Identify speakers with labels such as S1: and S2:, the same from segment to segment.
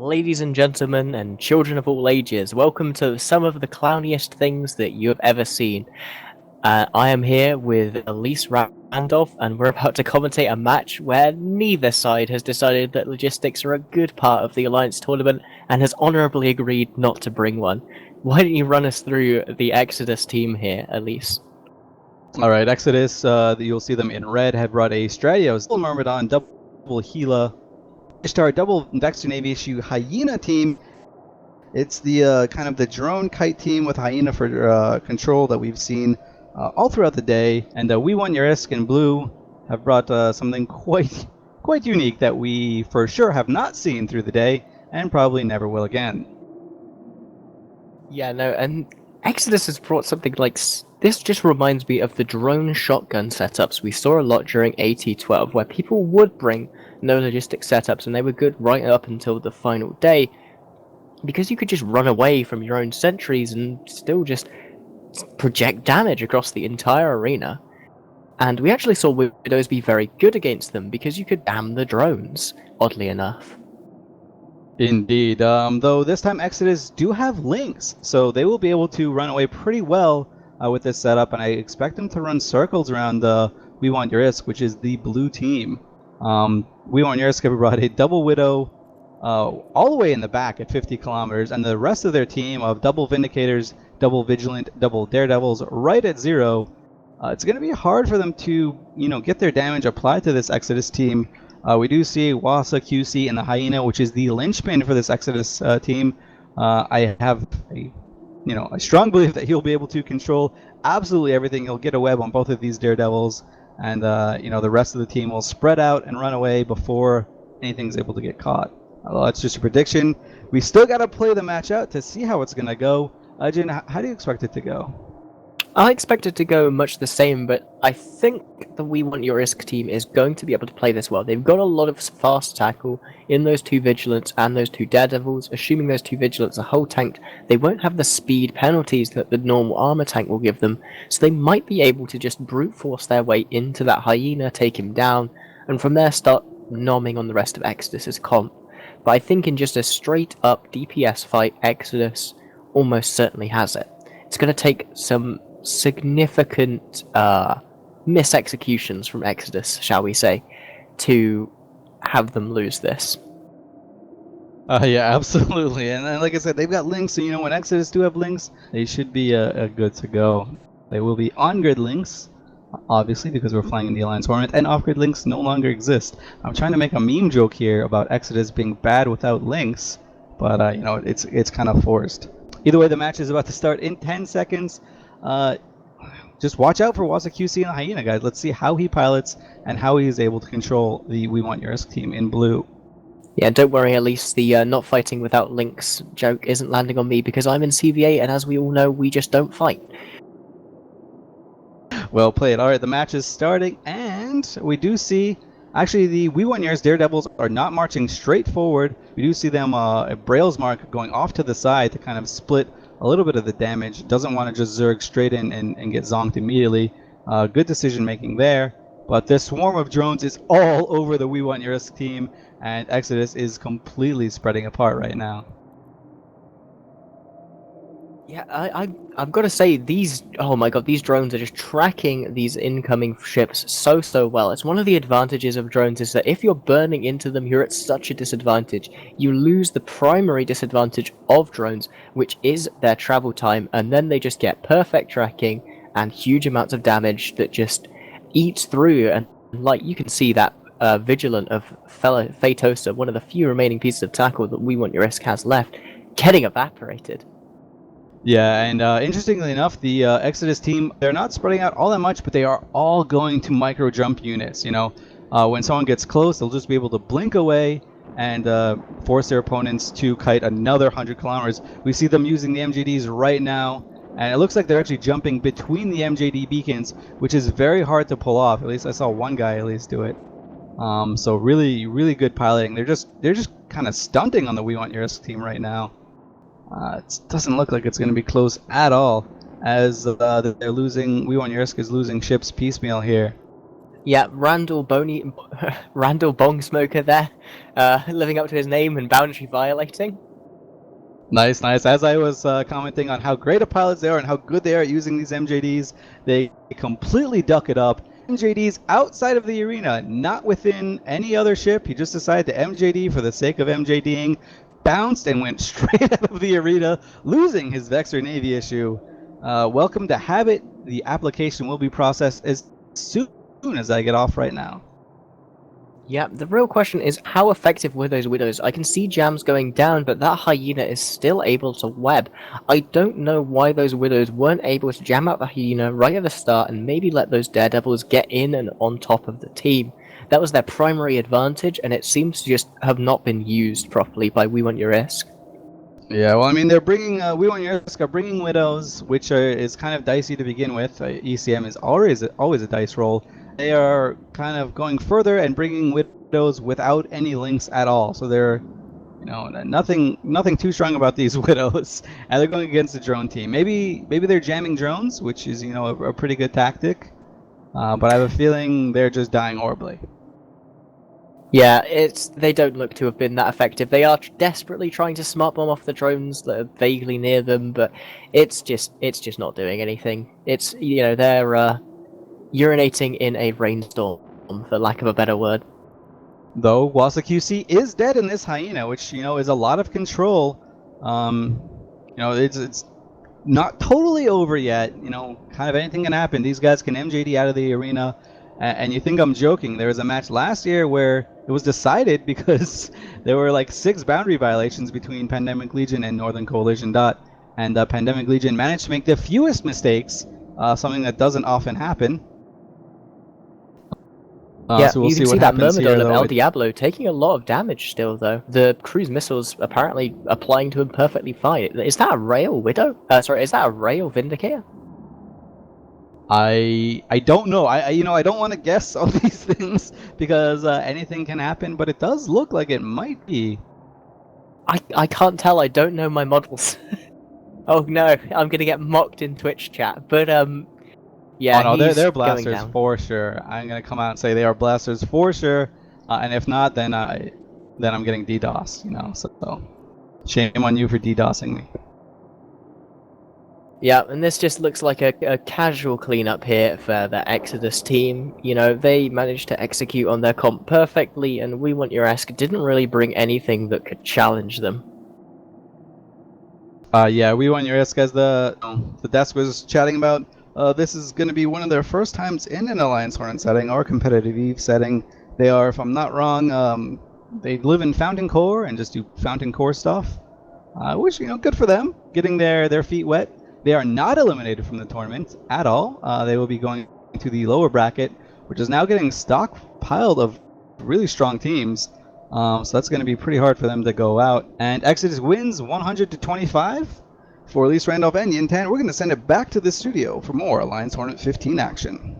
S1: ladies and gentlemen, and children of all ages, welcome to some of the clowniest things that you have ever seen. I am here with Elise Randolph, and we're about to commentate a match where neither side has decided that logistics are a good part of the Alliance tournament and has honourably agreed not to bring one. Why don't you run us through the Exodus team here, Elise?
S2: All right, Exodus, you'll see them in red, have brought a Stratios, Myrmidon, double Gila, Ishtar, double Dexter Navy issue Hyena team. It's the kind of the drone kite team with Hyena for control that we've seen all throughout the day. And We Won Your Isk in blue have brought something quite unique that we for sure have not seen through the day and probably never will again.
S1: Yeah, no, and Exodus has brought something like this. Just reminds me of the drone shotgun setups we saw a lot during AT12, where people would bring no logistics setups and they were good right up until the final day, because you could just run away from your own sentries and still just project damage across the entire arena. And we actually saw Widows be very good against them because you could damn the drones, oddly enough.
S2: Indeed, though this time Exodus do have links, so they will be able to run away pretty well with this setup, and I expect them to run circles around We Want Your Isk, which is the blue team. We Want Your Isk have brought a double Widow all the way in the back at 50 kilometers, and the rest of their team of double Vindicators, double Vigilant, double Daredevils right at 0. It's going to be hard for them to, get their damage applied to this Exodus team. We do see Wasa QC and the Hyena, which is the linchpin for this Exodus team. I have a strong belief that he'll be able to control absolutely everything. He'll get a web on both of these Daredevils, and the rest of the team will spread out and run away before anything's able to get caught. That's just a prediction. We still got to play the match out to see how it's going to go. Jin, how do you expect it to go?
S1: I expect it to go much the same, but I think the We Want Your Isk team is going to be able to play this well. They've got a lot of fast tackle in those two Vigilants and those two Daredevils. Assuming those two Vigilants are whole tanked, they won't have the speed penalties that the normal armor tank will give them, so they might be able to just brute force their way into that Hyena, take him down, and from there start nomming on the rest of Exodus's comp. But I think in just a straight up DPS fight, Exodus almost certainly has it. It's going to take some significant misexecutions from Exodus, shall we say, to have them lose this.
S2: Yeah, absolutely. And like I said, they've got links, so when Exodus do have links, they should be good to go. They will be on-grid links, obviously, because we're flying in the Alliance tournament, and off-grid links no longer exist. I'm trying to make a meme joke here about Exodus being bad without links, but it's kind of forced. Either way, the match is about to start in 10 seconds. Just watch out for Wasa QC and the Hyena, guys. Let's see how he pilots and how he is able to control the We Want Your Isk team in blue.
S1: Yeah, don't worry, at least the not fighting without links joke isn't landing on me because I'm in CVA, and as we all know, we just don't fight.
S2: Well played. All right, the match is starting, and we do see, actually, the We Want Your Isk Daredevils are not marching straight forward. We do see them, Braille's Mark, going off to the side to kind of split a little bit of the damage. Doesn't want to just Zerg straight in and get zonked immediately. Good decision making there. But this swarm of drones is all over the We Want Your Isk team, and Exodus is completely spreading apart right now.
S1: Yeah, I've got to say, oh my god, these drones are just tracking these incoming ships so well. It's one of the advantages of drones is that if you're burning into them, you're at such a disadvantage. You lose the primary disadvantage of drones, which is their travel time, and then they just get perfect tracking and huge amounts of damage that just eats through. And like you can see that Vigilant of Phaetosa, one of the few remaining pieces of tackle that We Want Your Isk has left, getting evaporated.
S2: Yeah, and interestingly enough, the Exodus team, they're not spreading out all that much, but they are all going to micro jump units. When someone gets close, they'll just be able to blink away and force their opponents to kite another 100 kilometers. We see them using the MJDs right now, and it looks like they're actually jumping between the MJD beacons, which is very hard to pull off. At least I saw one guy at least do it. So really, really good piloting. They're just kind of stunting on the We Want Your Isk team right now. It doesn't look like it's going to be close at all, as they're losing. We Want Your Isk is losing ships piecemeal here.
S1: Yeah, Randall Randall Bong Smoker there, living up to his name and boundary violating.
S2: Nice, nice. As I was commenting on how great of pilots they are and how good they are at using these MJDs, they completely duck it up. MJDs outside of the arena, not within any other ship. He just decided to MJD for the sake of MJDing, bounced and went straight out of the arena, losing his Vexor Navy issue. Welcome to Habit. The application will be processed as soon as I get off right now.
S1: Yeah, the real question is how effective were those widows? I can see jams going down, but that hyena is still able to web. I don't know why those widows weren't able to jam out the hyena right at the start and maybe let those daredevils get in and on top of the team. That was their primary advantage, and it seems to just have not been used properly by We Want Your ISK.
S2: Yeah, well, I mean, they're bringing We Want Your ISK are bringing widows, which is kind of dicey to begin with. ECM is always a dice roll. They are kind of going further and bringing widows without any links at all. So they're, nothing too strong about these widows, and they're going against the drone team. Maybe they're jamming drones, which is a pretty good tactic. But I have a feeling they're just dying horribly.
S1: Yeah, they don't look to have been that effective. They are desperately trying to smart bomb off the drones that are vaguely near them, but it's just not doing anything. It's they're urinating in a rainstorm, for lack of a better word.
S2: Though Wasa QC is dead in this hyena, which is a lot of control. It's not totally over yet. Kind of anything can happen. These guys can MJD out of the arena. And you think I'm joking? There was a match last year where it was decided because there were like 6 boundary violations between Pandemic Legion and Northern Coalition Dot, and Pandemic Legion managed to make the fewest mistakes, something that doesn't often happen.
S1: Yeah,
S2: so we'll
S1: you
S2: see
S1: can
S2: what
S1: see that
S2: happens
S1: Myrmidon
S2: here,
S1: of
S2: though.
S1: El Diablo taking a lot of damage still, though. The cruise missiles apparently applying to him perfectly fine. Is that a rail Widow? Sorry, is that a rail Vindicator?
S2: I don't know. I don't want to guess all these things because anything can happen, but it does look like it might be.
S1: I can't tell. I don't know my models. Oh no, I'm gonna get mocked in Twitch chat. But yeah,
S2: oh no, they're
S1: going
S2: blasters
S1: down.
S2: for sure. I'm gonna come out and say they are blasters for sure, and if not, then I'm getting DDoS. So shame on you for DDoSing me.
S1: Yeah, and this just looks like a casual cleanup here for the Exodus team. They managed to execute on their comp perfectly, and We Want Your ISK didn't really bring anything that could challenge them.
S2: Yeah, We Want Your ISK, as the desk was chatting about. This is going to be one of their first times in an Alliance Hornet setting or competitive EVE setting. They are, if I'm not wrong, they live in Fountain Core and just do Fountain Core stuff, which good for them, getting their feet wet. They are not eliminated from the tournament at all. They will be going to the lower bracket, which is now getting stockpiled of really strong teams. So that's going to be pretty hard for them to go out. And Exodus wins 100-25 for Elise Randolph and Yintan. We're going to send it back to the studio for more Alliance Hornet 15 action.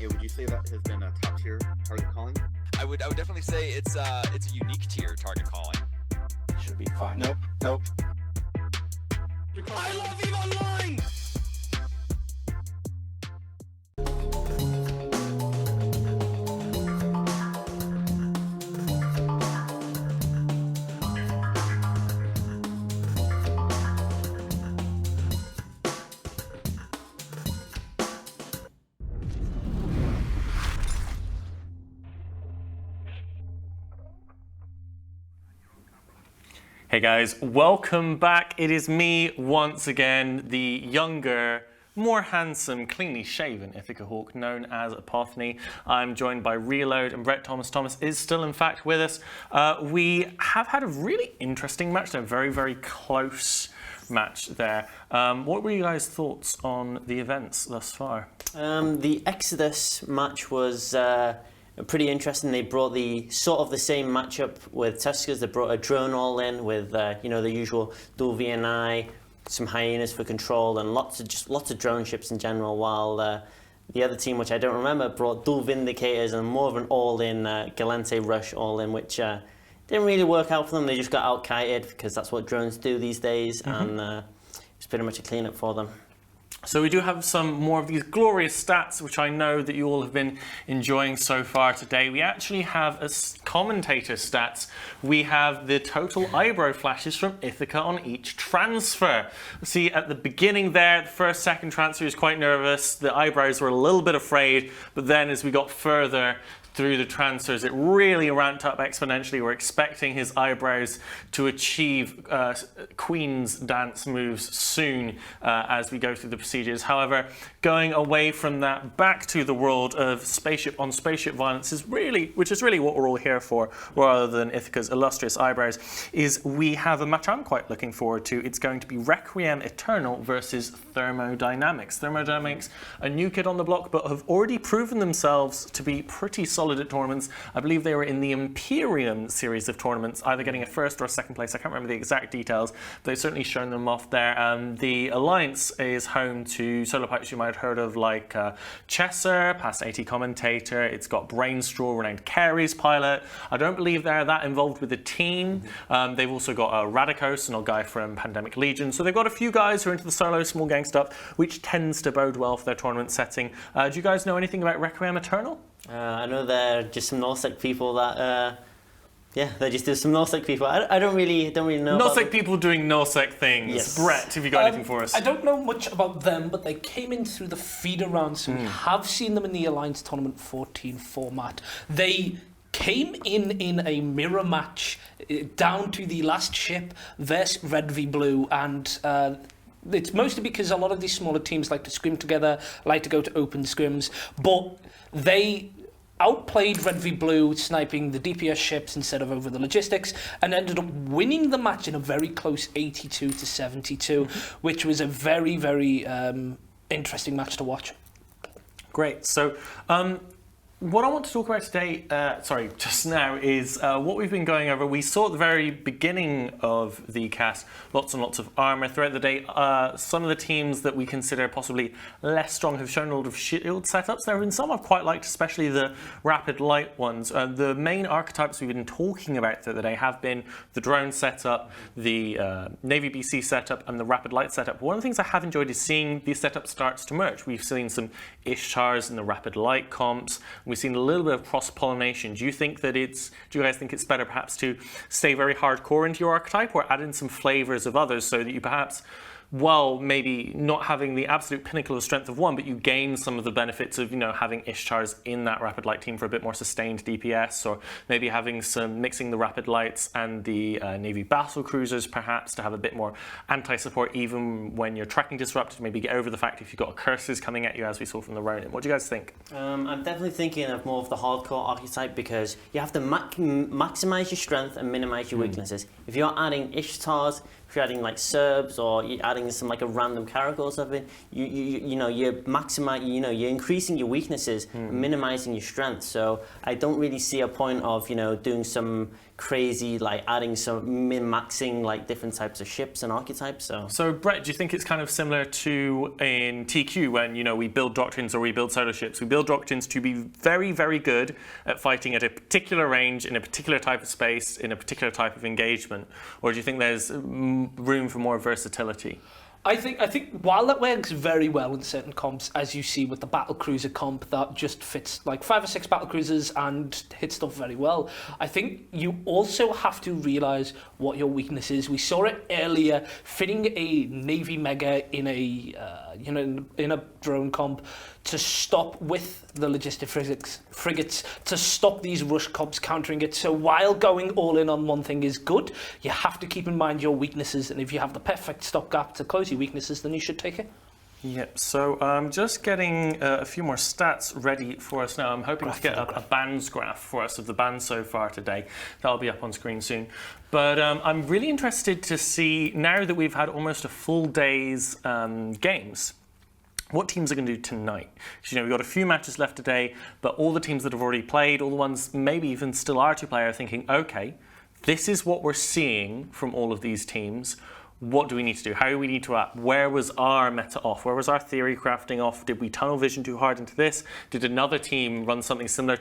S3: Would you say that has been a top tier target calling?
S4: I would definitely say it's a unique tier target calling.
S3: Should be fine.
S4: Nope.
S3: I love EVE Online!
S5: Hey guys, welcome back. It is me once again, the younger, more handsome, cleanly shaven Ithaca Hawk known as Apothony. I'm joined by Reload and Brett Thomas. Thomas is still in fact with us. We have had a really interesting match. They're very, very close match there. What were you guys' thoughts on the events thus far?
S6: The Exodus match was pretty interesting. They brought the same matchup with Tuskers. They brought a drone all in with the usual dual VNI, some hyenas for control, and lots of drone ships in general. While the other team, which I don't remember, brought dual Vindicators and more of an all-in Galente rush all-in, which didn't really work out for them. They just got out-kited because that's what drones do these days, and it's pretty much a clean-up for them.
S5: So we do have some more of these glorious stats, which I know that you all have been enjoying so far today. We actually have as commentator stats. We have the total eyebrow flashes from Ithaca on each transfer. See, at the beginning there, the first, second transfer was quite nervous. The eyebrows were a little bit afraid, but then as we got further through the transfers, it really ramped up exponentially. We're expecting his eyebrows to achieve Queen's dance moves soon as we go through the procedures. However, going away from that back to the world of spaceship on spaceship violence which is really what we're all here for, rather than Ithaca's illustrious eyebrows, is we have a match I'm quite looking forward to. It's going to be Requiem Eternal versus Thermodynamics. Thermodynamics, a new kid on the block, but have already proven themselves to be pretty solid at tournaments. I believe they were in the Imperium series of tournaments, either getting a first or a second place. I can't remember the exact details, but they've certainly shown them off there. The Alliance is home to solo pipes you might have heard of, like Chesser, past AT commentator. It's got Brainstraw, renowned Carey's pilot. I don't believe they're that involved with the team. They've also got Radicos, an old guy from Pandemic Legion. So they've got a few guys who are into the solo small gang stuff, which tends to bode well for their tournament setting. Do you guys know anything about Requiem Eternal?
S6: I know they're just some Norsec people that, they're just some Norsec people. I don't really know.
S5: Norsec people doing Norsec things.
S6: Yes.
S5: Brett, have you got anything for us?
S7: I don't know much about them, but they came in through the feeder round, so we have seen them in the Alliance Tournament 14 format. They came in a mirror match down to the last ship versus Red v Blue, and it's mostly because a lot of these smaller teams like to scrim together, like to go to open scrims, but they outplayed Red v Blue, sniping the DPS ships instead of over the logistics, and ended up winning the match in a very close 82-72, which was a very, very interesting match to watch.
S5: Great. So, what I want to talk about today, just now, is what we've been going over. We saw at the very beginning of the cast lots and lots of armor throughout the day. Some of the teams that we consider possibly less strong have shown a lot of shield setups. There have been some I've quite liked, especially the rapid light ones. The main archetypes we've been talking about throughout the day have been the drone setup, the Navy BC setup, and the rapid light setup. One of the things I have enjoyed is seeing these setups starts to merge. We've seen some Ishtars in the rapid light comps. We've seen a little bit of cross-pollination. Do you guys think it's better perhaps to stay very hardcore into your archetype, or add in some flavors of others so that you perhaps, while maybe not having the absolute pinnacle of strength of one, but you gain some of the benefits of, having Ishtars in that rapid light team for a bit more sustained DPS, or maybe mixing the rapid lights and the Navy battle cruisers perhaps to have a bit more anti-support even when you're tracking disrupted, maybe get over the fact if you've got curses coming at you as we saw from the Ronin. What do you guys think?
S6: I'm definitely thinking of more of the hardcore archetype, because you have to maximize your strength and minimize your weaknesses. If you're adding Ishtars, if you're adding like Serbs, or you're adding some like a random character or something, you're increasing your weaknesses, minimizing your strength. So I don't really see a point of doing some crazy, like adding some min-maxing like different types of ships and archetypes. So
S5: Brett, do you think it's kind of similar to in TQ when we build doctrines or we build solo ships? We build doctrines to be very, very good at fighting at a particular range in a particular type of space in a particular type of engagement, or do you think there's room for more versatility?
S7: I think while that works very well in certain comps, as you see with the battle cruiser comp that just fits like 5 or 6 battle cruisers and hits stuff very well, I think you also have to realise what your weakness is. We saw it earlier, fitting a Navy Mega in a in a drone comp to stop with the logistic frigates to stop these rush comps countering it. So while going all in on one thing is good, you have to keep in mind your weaknesses, and if you have the perfect stopgap to close your weaknesses, then you should take it.
S5: Yep, so I'm just getting a few more stats ready for us now. I'm hoping to get a bands graph for us of the bands so far today. That'll be up on screen soon. But I'm really interested to see, now that we've had almost a full day's games, what teams are going to do tonight. Because, we've got a few matches left today, but all the teams that have already played, all the ones maybe even still are two-player, are thinking, okay, this is what we're seeing from all of these teams. What do we need to do? How do we need to act? Where was our meta off? Where was our theory crafting off? Did we tunnel vision too hard into this? Did another team run something similar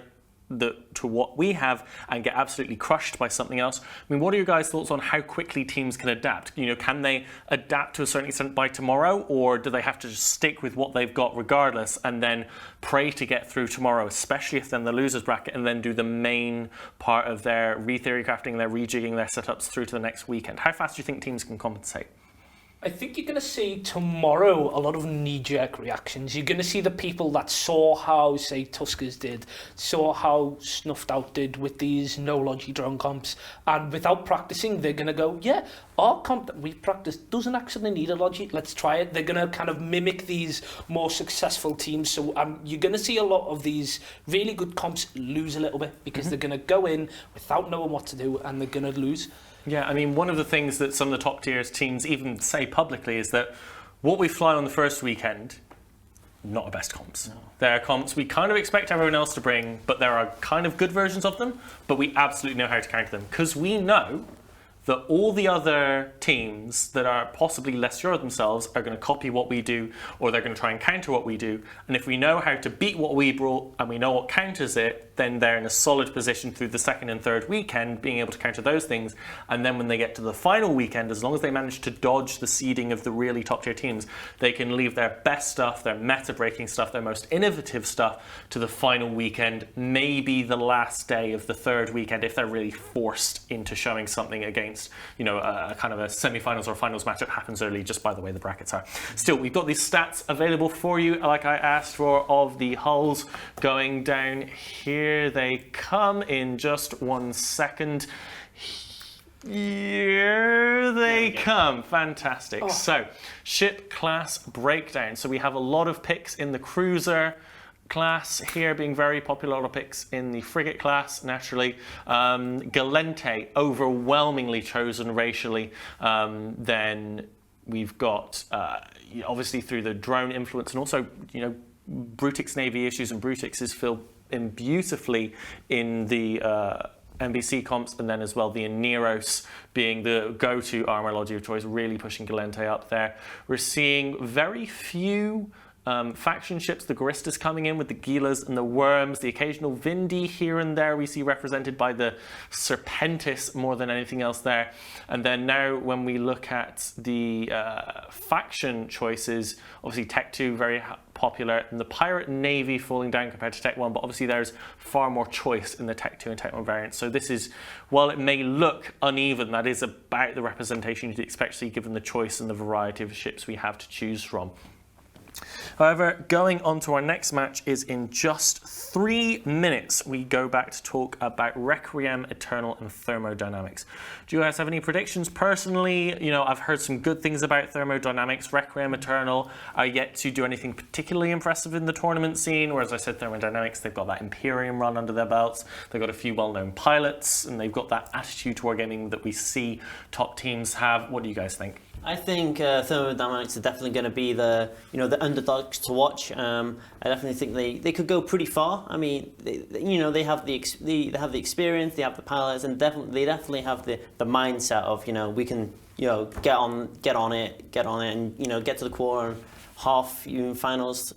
S5: to what we have and get absolutely crushed by something else? I mean, what are your guys' thoughts on how quickly teams can adapt? Can they adapt to a certain extent by tomorrow, or do they have to just stick with what they've got regardless and then pray to get through tomorrow, especially if they're in the losers bracket, and then do the main part of their re-theory crafting, their rejigging, their setups through to the next weekend? How fast do you think teams can compensate?
S7: I think you're going to see tomorrow a lot of knee-jerk reactions. You're going to see the people that saw how, say, Tuskers did, saw how Snuffed Out did with these no-logi drone comps, and without practicing, they're going to go, yeah, our comp that we've practiced doesn't actually need a logi, let's try it. They're going to kind of mimic these more successful teams, so you're going to see a lot of these really good comps lose a little bit, because they're going to go in without knowing what to do, and they're going to lose.
S5: Yeah, I mean, one of the things that some of the top tier teams even say publicly is that what we fly on the first weekend, not our best comps. No. There are comps we kind of expect everyone else to bring, but there are kind of good versions of them, but we absolutely know how to counter them. Because we know that all the other teams that are possibly less sure of themselves are going to copy what we do, or they're going to try and counter what we do. And if we know how to beat what we brought and we know what counters it, then they're in a solid position through the second and third weekend, being able to counter those things. And then when they get to the final weekend, as long as they manage to dodge the seeding of the really top tier teams, they can leave their best stuff, their meta breaking stuff, their most innovative stuff to the final weekend, maybe the last day of the third weekend, if they're really forced into showing something against, a kind of a semi-finals or finals matchup happens early, just by the way the brackets are. Still, we've got these stats available for you, like I asked for, of the hulls going down here. Here they come in just 1 second. Here they come. Fantastic. Oh. So, ship class breakdown. So we have a lot of picks in the cruiser class here being very popular, a lot of picks in the frigate class, naturally. Gallente overwhelmingly chosen racially. Then we've got, obviously through the drone influence, and also, Brutix Navy issues, and Brutix is filled in beautifully in the NBC comps, and then as well the Aneros being the go-to armor logi of choice, really pushing Gallente up there. We're seeing very few faction ships, the Garistas coming in with the Gilas and the Worms, the occasional Vindi here and there we see represented by the Serpentis more than anything else there. And then now when we look at the faction choices, obviously Tech 2 very popular, and the Pirate Navy falling down compared to Tech 1, but obviously there's far more choice in the Tech 2 and Tech 1 variants. So this is, while it may look uneven, that is about the representation you'd expect to see given the choice and the variety of ships we have to choose from. However, going on to our next match is in just 3 minutes. We go back to talk about Requiem, Eternal, and Thermodynamics. Do you guys have any predictions? Personally, I've heard some good things about Thermodynamics. Requiem, Eternal are yet to do anything particularly impressive in the tournament scene, whereas I said Thermodynamics, they've got that Imperium run under their belts. They've got a few well-known pilots, and they've got that attitude to wargaming that we see top teams have. What do you guys think?
S6: I think Thermodynamics are definitely going to be the underdogs to watch. I definitely think they could go pretty far. I mean, they have the experience, they have the pilots, and they definitely have the mindset of we can get on it, and get to the quarter and half even finals.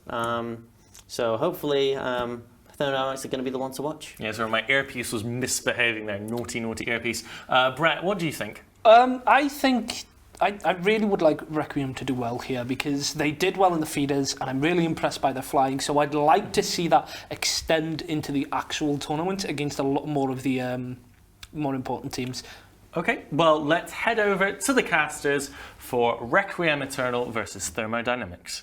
S6: So hopefully. Thermodynamics are going to be the one to watch.
S5: Yeah, so my earpiece was misbehaving there. Naughty earpiece. Brett, what do you think?
S7: I think I really would like Requiem to do well here, because they did well in the feeders and I'm really impressed by their flying, so I'd like to see that extend into the actual tournament against a lot more of the more important teams.
S5: Okay, well, let's head over to the casters for Requiem Eternal versus Thermodynamics.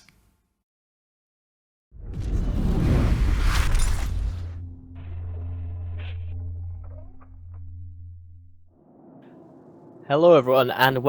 S1: Hello everyone, and